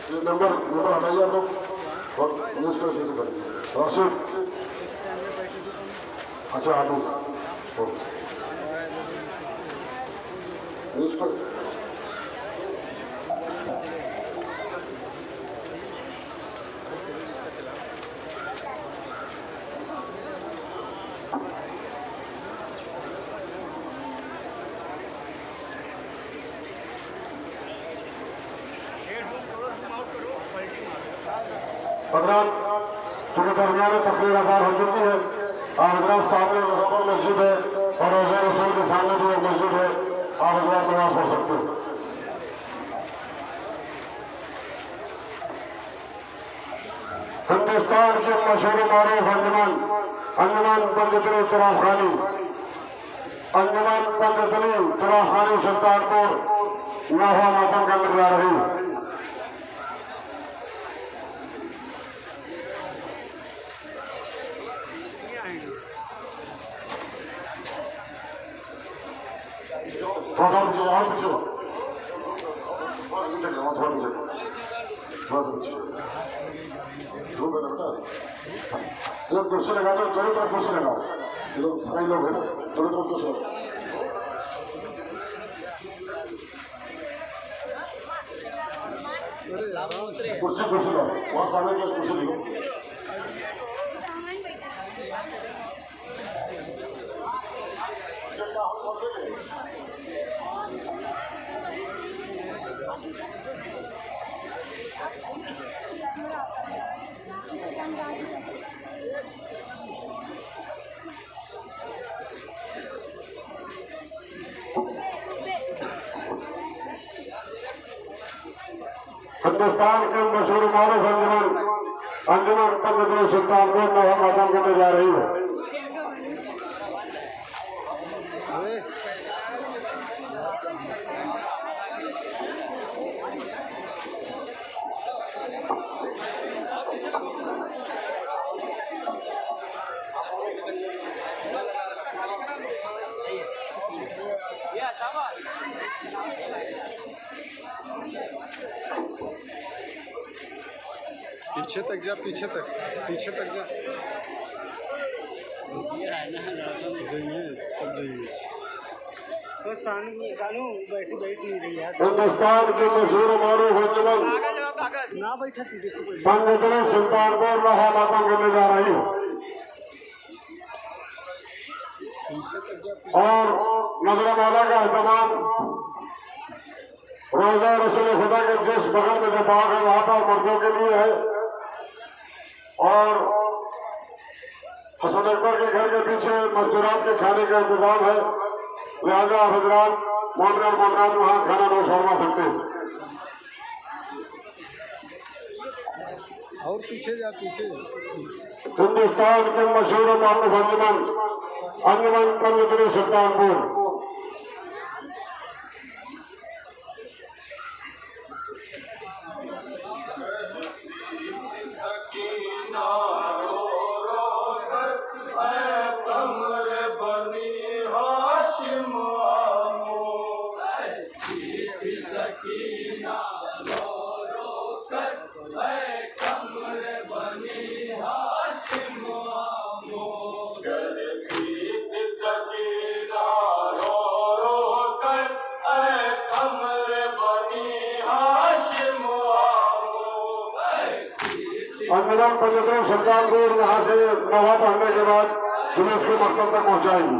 ये नंबर हटाइए आप लोग और न्यूज़ को इसी से करिए। राशिद, अच्छा आलू न्यूज़ को हजरात, चूँकि दरमियान में तकरीर अज़ान हो चुकी है, आप हजरात सामने रबर मस्जिद है और रोज़ा रसूल के सामने भी एक मस्जिद है, आप हजरात नमाज पढ़ सकते हो। हिंदुस्तान की मशहूर मारूफ अंजुमन पंडितनी तुराब खानी, अंजुमन पंडितनी तुराब खानी सुल्तानपुर नाहा मातम करने जा रही है। थोड़ा पीछे और पीछे थोड़ा पीछे बेटा इधर कुर्सी लगा दो, दोनों तरफ कुर्सी लगाओ, इधर कई लोग हैं दोनों तरफ कुर्सी कुर्सी कुर्सी लगाओ, वहाँ सामने के कुर्सी लो। हिंदुस्तान के मशहूर मारूफ अंजुमन पंडितनी सुल्तानपुर नाहा मातम करने जा रही है। पीछे तक जा, पीछे तक जा। हिंदुस्तान की मशहूर मारूफ अंजुमन पंडितनी सुल्तानपुर नाहा मातम करने जा रही है और नजर मौला का एहतमाम रोजा रसूल खुदा के जिस बगल में जो बाग है वहां पर मर्दों के लिए है और हसन अकबर के घर के पीछे मजदूरात के खाने का इंतजाम है, लिहाजा हजरात मोहम्मद वहाँ खाना नोश फरमा सकते हैं। और पीछे जा, पीछे। हिंदुस्तान के मशहूर मारूफ अंजुमन पंडितनी सुल्तानपुर अंजुमन पंडितनी सुल्तानपुर यहाँ से नवा पढ़ने के बाद जुलूस को मकतब तक पहुँचाएगी।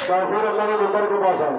काफिर अल्लाह के नंबर के पास है।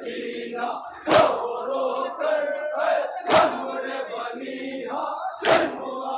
सकीना रो रो कर कमर बनी हा जमुआ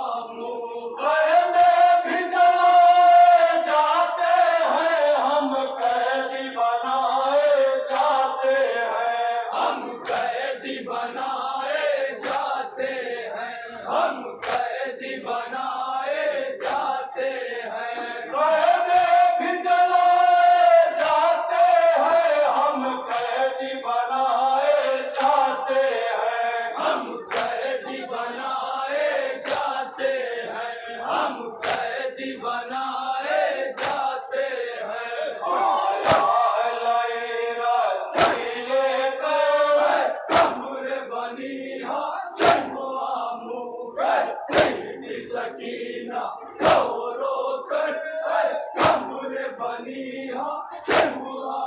भी जलाए जाते हैं हम कैदी बनाए जाते हैं हम कैदी बनाए जाते हैं हम कैदी बनाए जाते हैं कैदे भी जलाए जाते हैं हम कैदी बनाए जाते हैं हम कैदी बनाए जाते हैं हम कैदी बनाए जाते हैं रसीले कमर बनी हा जमुआ सकीना रो रो कर कमर बनी हा जमुआ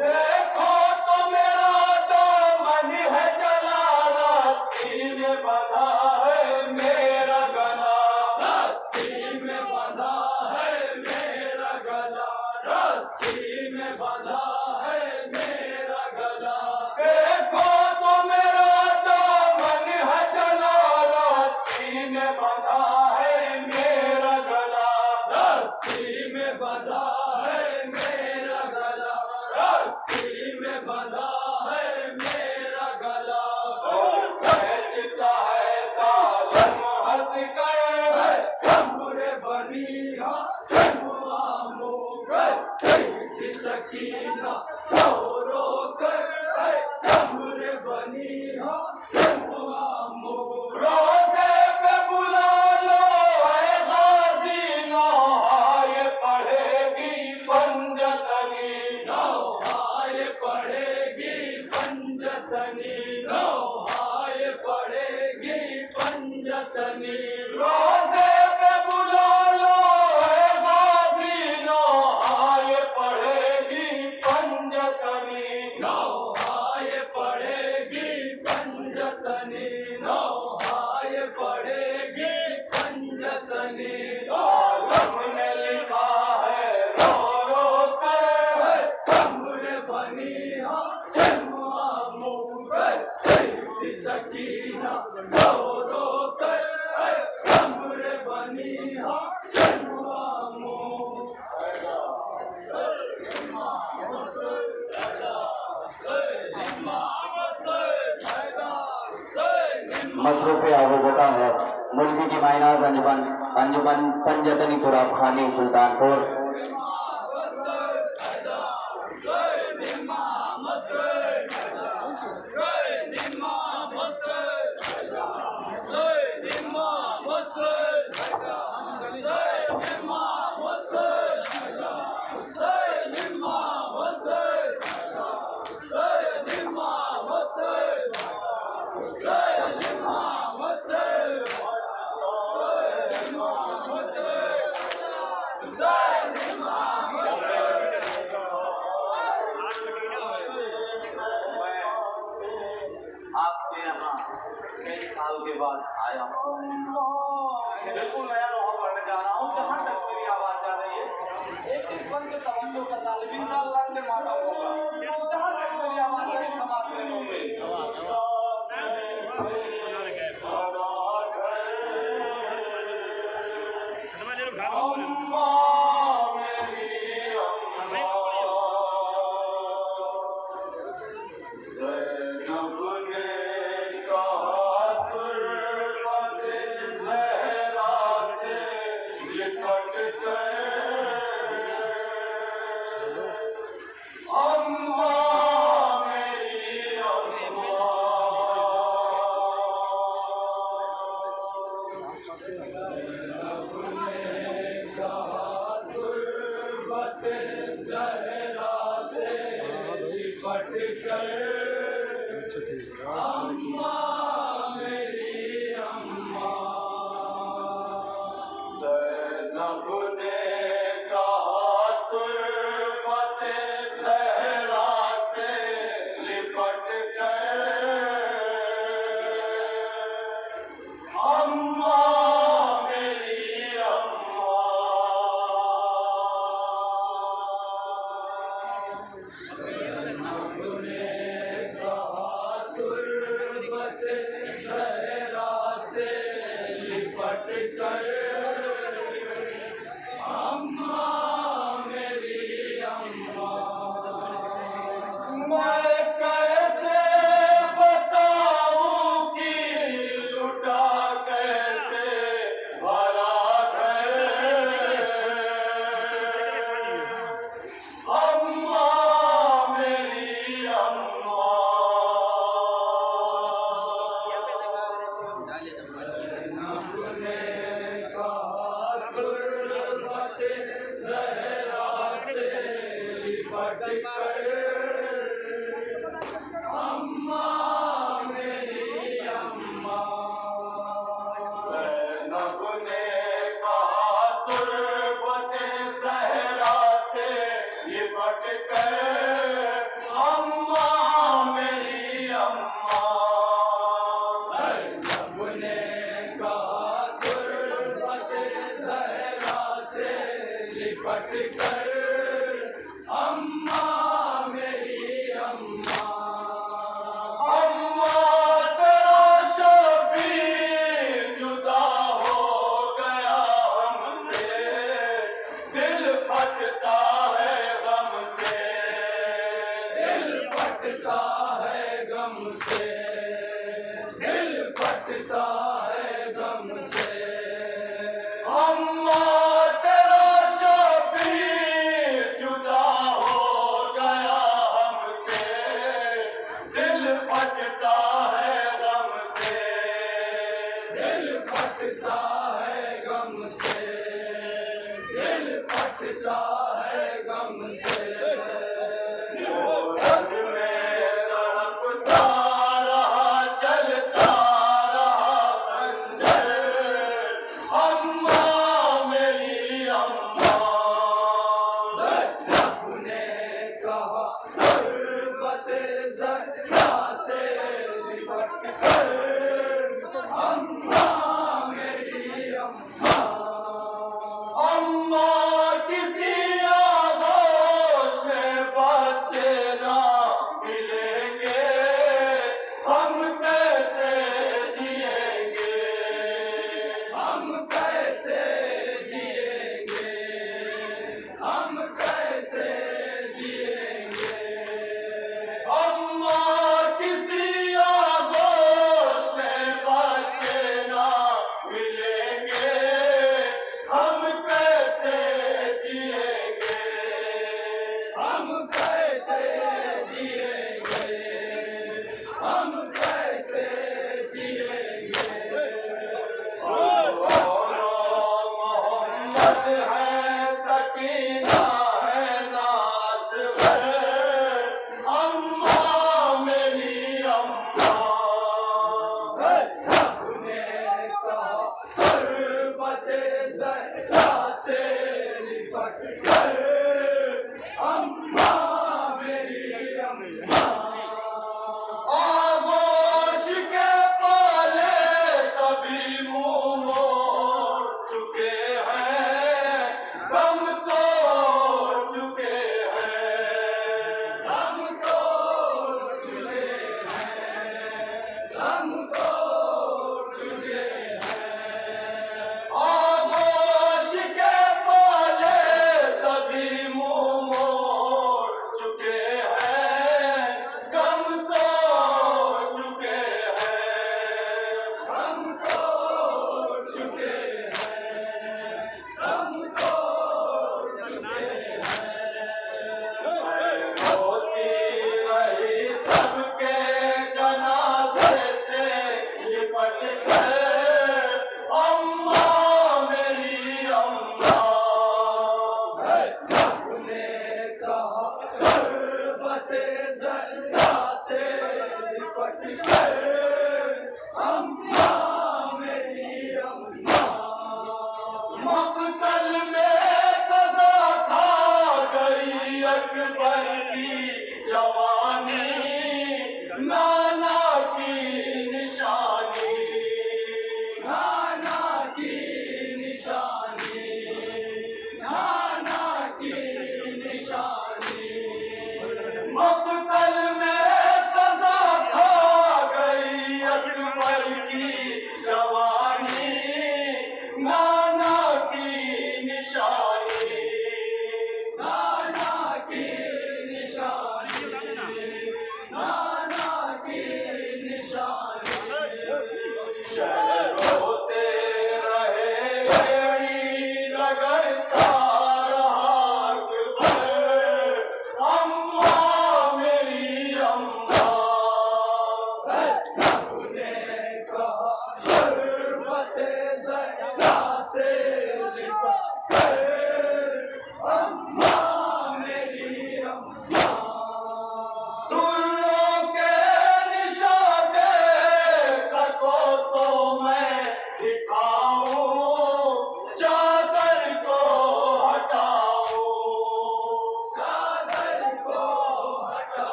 देखो तो मेरा दामन है जला रस्सी में बंधा है मेरा गला रस्सी में बंधा है मेरा गला रस्सी में बंधा है मेरा गला देखो तो मेरा दामन है जला रस्सी में बंधा है मेरा गला रस्सी में बंधा है मेरा गला रस्सी में बंधा है मेरा गला कहता है सालम हंस कर कमर बनी हा जमुआ सकीना रो रो कर कमर बनी हा जमुआ रोजे पे बुला लो है गाजी नौहाय पढ़ेगी पंजतनी नौहाय पढ़ेगी पंजतनी नौहाय पढ़ेगी पंजतनी रोजे पे बुला लो है गाजी नौहाय पढ़ेगी पंजतनी नौहाय पढ़ेगी पंजतनी नौहाय पढ़ेगी पंजतनी आलम ने लिखा है रो रो कर कमर बनी हा जमुआ सकीना रो रो कर कमर बनी हा जमुआ मसरूफ़ आबोगता है मुल्क की मायनाज अंजुमन पंजतनी तुराब खानी सुल्तानपुर आपके यहाँ कई साल के बाद आया हूँ बिल्कुल नया लोहा पढ़ने जा रहा हूँ जहाँ तक मेरी आवाज जा रही है एक एक बन के तवज्जो का तालिब इंशाअल्लाह के माता होगा जहाँ तक मेरी आवाज जा रही है समाज में होंगे अम्मा मेरी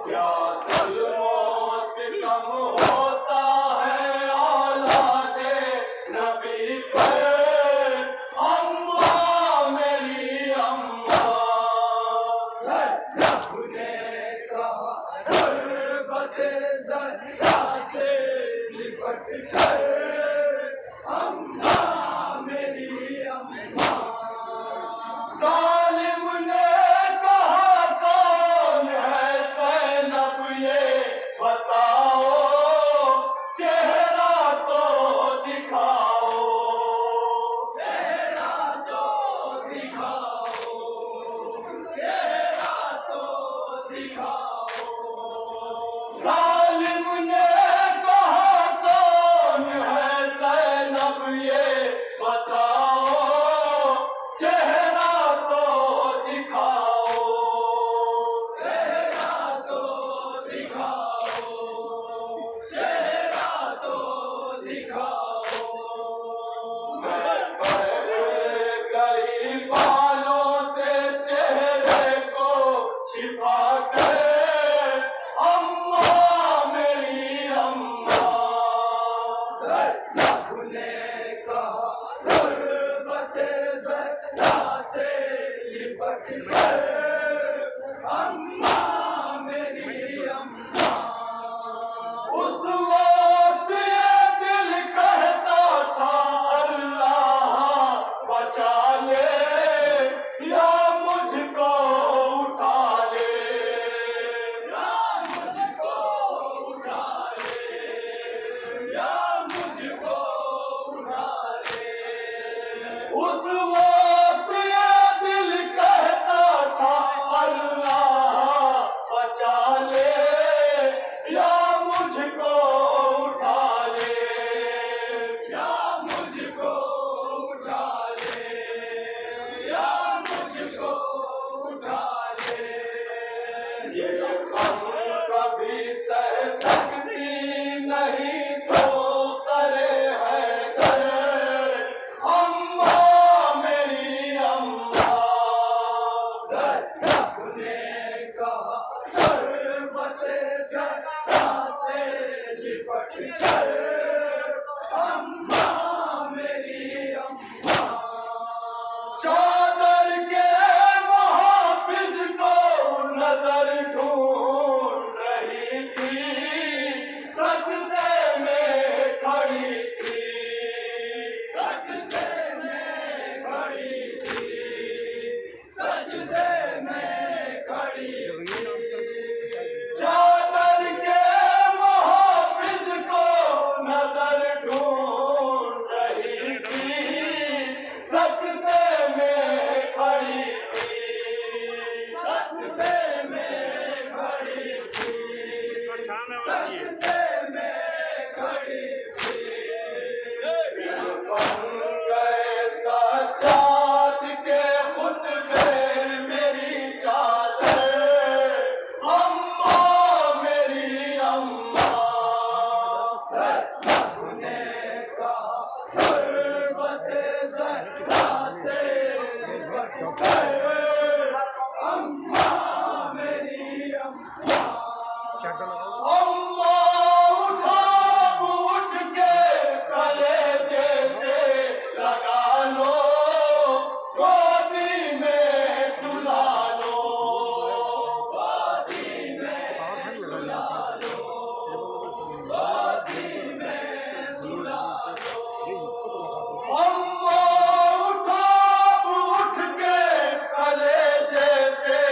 क्या जुल्मों से कम होता है औलादे नबी पर अम्मा मेरी अम्मा ने कहा गुर्बत ज़रा से लिपट कर अम्मा मेरी अम्मा सालिम ने कहा कौन है ज़ैनब ये बताओ चेहरा तो दिखाओ चेहरा तो दिखाओ चेहरा तो दिखाओ सालिम ने कहा कौन है ज़ैनब ये बताओ चेहरा तो दिखाओ चेहरा तो दिखाओ चेहरा तो दिखाओ मैं बैठ गई बालों से चेहरे को छिपा कर अम्मा मेरी अम्मा ने कहा गुर्बत ज़रा से लिपट कर अम्मा मेरी अम्मा उस वक्त ये दिल कहता था अल्लाह बचा ले या मुझको उठा ले या मुझको उठा ले या मुझको उठा ले उस वक्त ये दिल कहता था अल्लाह बचा ले या मुझको उठा ले या मुझको उठा ले या मुझको उठा ले ये कम कभी सह सकती नहीं तो करे है कर अम्मा मेरी अम्मा ने कहा गुर्बत ज़रा से लिपट कर अम्मा मेरी अम्मा चादर के मुहाफिज को नजर ढूंढ रही थी सजदे में खड़ी थी सजदे में खड़ी थी सजदे में खड़ी थी चादर के मुहाफिज को नजर ढूंढ रही थी सजदे में खड़ी थी सजदे में खड़ी थी सजदे में खड़ी थी बन गए सजाद के खुतबे मेरी चादर अम्मा मेरी अम्मा ने कहा गुर्बत ज़रा से लिपट कर अम्मा मेरी अम्मा अम्मा उठा उठ के कलेजे से लगा लो गोदी में सुला लो गोदी में सुला लो गोदी में सुला लो अम्मा उठा उठ के कलेजे से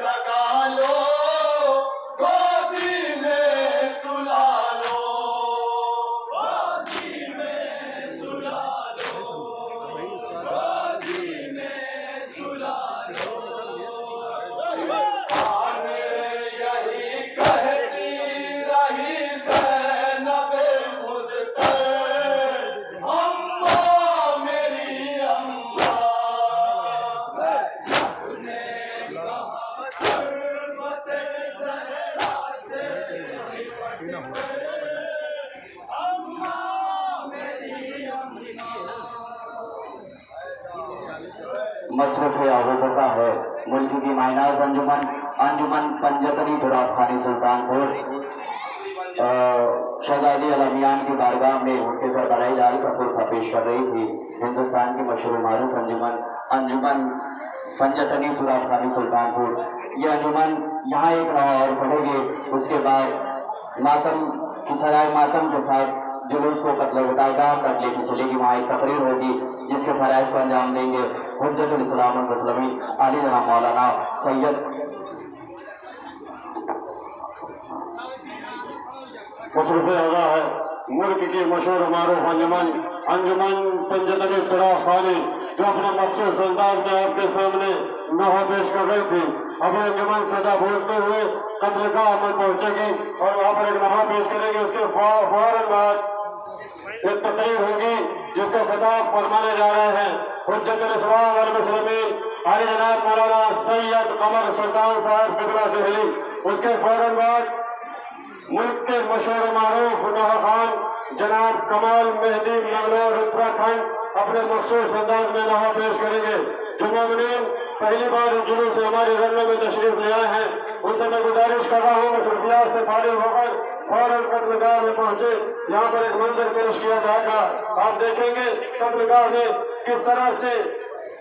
लगा लो गोदी में सुला लो गोदी में सुला लो गोदी में सुला लो आने यही कहती रही ज़ैनब मुज़्फ़र अम्मा मेरी अम्मा ने कहा गुर्बत ज़रा से लिपट कर अम्मा मेरी अम्मा मसरफ़ अबू बकर है मुल्क की माइनाज अंजुमन अंजुमन पंजतनी तुराब खानी सुल्तानपुर शहजादी अलमियान की बारगाह में उनके करबलाई लाल का पुलसा पेश कर रही थी। हिंदुस्तान की मशहूर मारूफ अंजुमन पंजतनी तुराब खानी सुल्तानपुर। यह अंजुमन यहाँ एक नवा और पढ़ेंगे, उसके बाद मातम की सराय मातम के साथ जुलूस को कत्ल उठागाह तक लेके चलेगी। वहाँ एक तकरीर होगी जिसके फराइज को अंजाम देंगे हुज्जतुल इस्लाम वल मुस्लिमीन आली जनाब मौलाना सैयद मसरूफ़ अज़ा है मुल्क की मशहूर मारूफ अंजुमन पंजतनी तुराब खानी, जो अपने मखसूस अंदाज में आपके सामने नहा पेश कर रही थी। अब अंजुमन सदा बोलते हुए कत्लगाह में पहुंचेगी और वहाँ पर एक नहा पेश करेगी। उसके फौरन बाद एक तकरीर होगी जिसको खिताब फरमाने जा रहे हैं हुज्जतुल इस्लाम वल मुस्लिमीन आली जनाब मौलाना सैयद कमर सुल्तान साहब बिगला दिल्ली। उसके फौरन बाद मुल्क के मशहूर मारूफ नहा खान जनाब कमाल मेहदी मंगलौर उत्तराखंड अपने मखसूस अंदाज में नहा पेश करेंगे। जो मोमिनीन पहली बार इस जुलूस से हमारे रनवे में तशरीफ ले आए हैं उनसे मैं गुजारिश कर रहा हूँ मसरूफियात से फारिग होकर फौरन कत्लगाह में पहुंचे। यहाँ पर एक मंजर पेश किया जाएगा, आप देखेंगे कत्लगाह में किस तरह से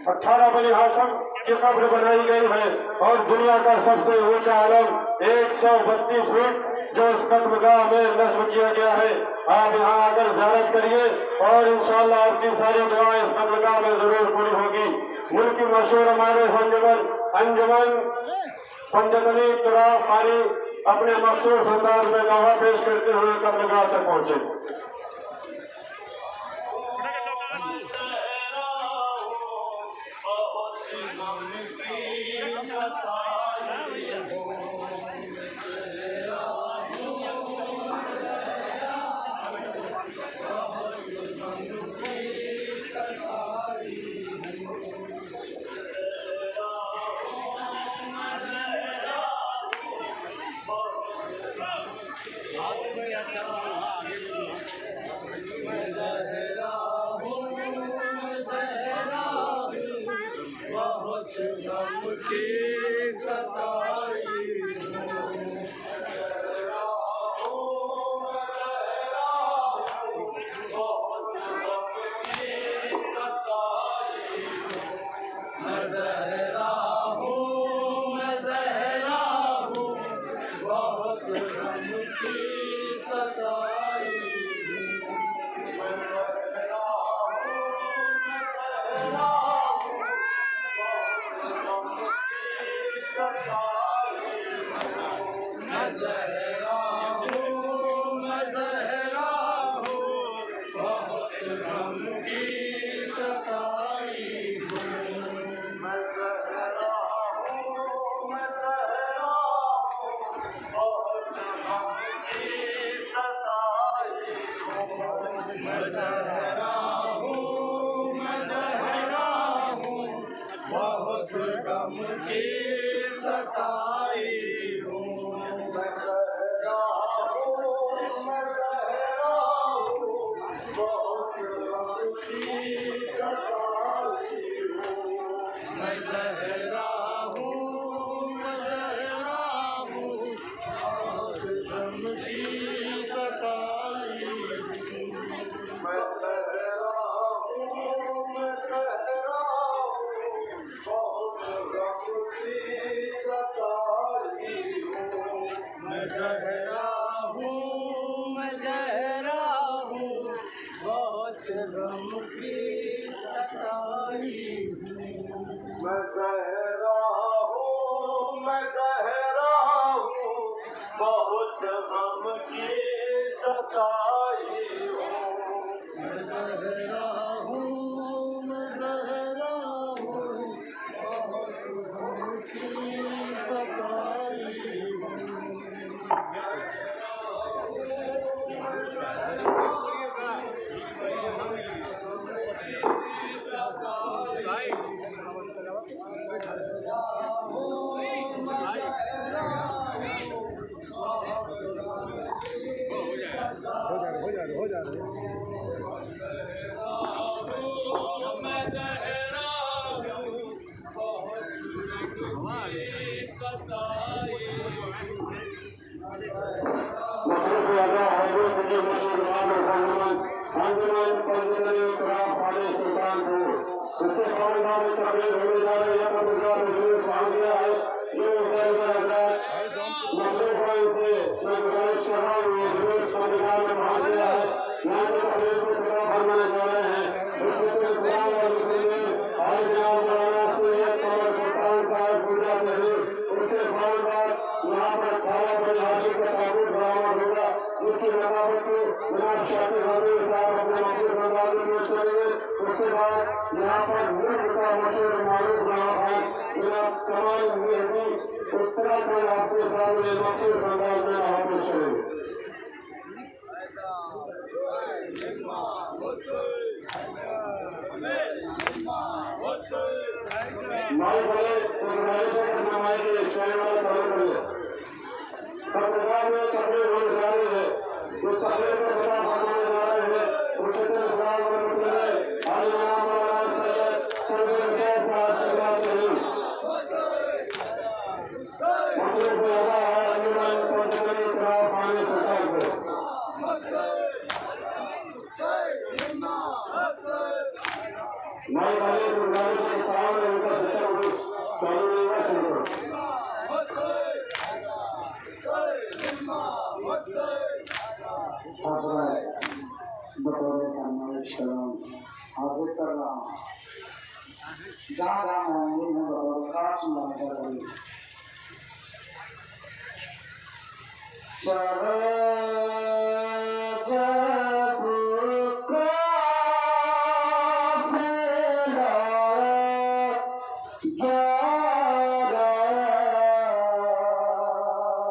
18 बनी हाशम की कब्र बनाई गई है और दुनिया का सबसे ऊंचा आलम 132 फीट जो इस कत्लगाह में नस्ब किया गया है। आप यहाँ आकर ज़ियारत करिए और इंशाअल्लाह आपकी सारी दुआएं इस कत्लगाह में जरूर पूरी होगी। मुल्क की मशहूर मारूफ अंजुमन पंजतनी तुराब खानी अपने मखसूस अंदाज में नहा पेश करते हुए कत्लगाह तक पहुंचे। सता मशरूफ यादा हजरत के मुसलमान और अंजुमन पंजतनी तुराब खानी सुल्तानपुर इससे कारोबार में तकलीफ होने जा रही है तो गुजरात में छाड़ दिया है ये मशरूफ है इनसे मैं गुजारिश कर रहा हूँ ये जरूर संविधान में भाग दिया है यहाँ की तकलीफ को पूरा फरमाने जा रहे हैं उससे बार यहाँ पर खाना बड़ी हासिल का ताबूत बरामद होगा उसकी मकाबत को जनाब शाफी हमीद साहब अपने मशहूर अंदाज में पेश करेंगे उसके बाद यहाँ पर मुल्क का मशहूर मारूफ नाम है जनाब कमाल मेहदी उत्तराखंड आपके सामने मशहूर अंदाज में यहाँ पेश करेंगे। माई वाले माई के चलने वाला चालू करिए सरकार में तकलीफ होने जा रही है उस तकलीफ को बड़ा फरमाने जा रहे हैं उनसे आज नाम सैयद सरवीर शाह साहब से बात नहीं मशरूफ यादा है अंजुमन पंजतनी तुराब खानी सुल्तानपुर माई वाले गुजारिश के सामने उनका जिक्र चालू नहीं हुआ शुरू बतौर हाजिर कर रहा हूँ जहाँ जहाँ मौजूद है बतौर खास मुलाकात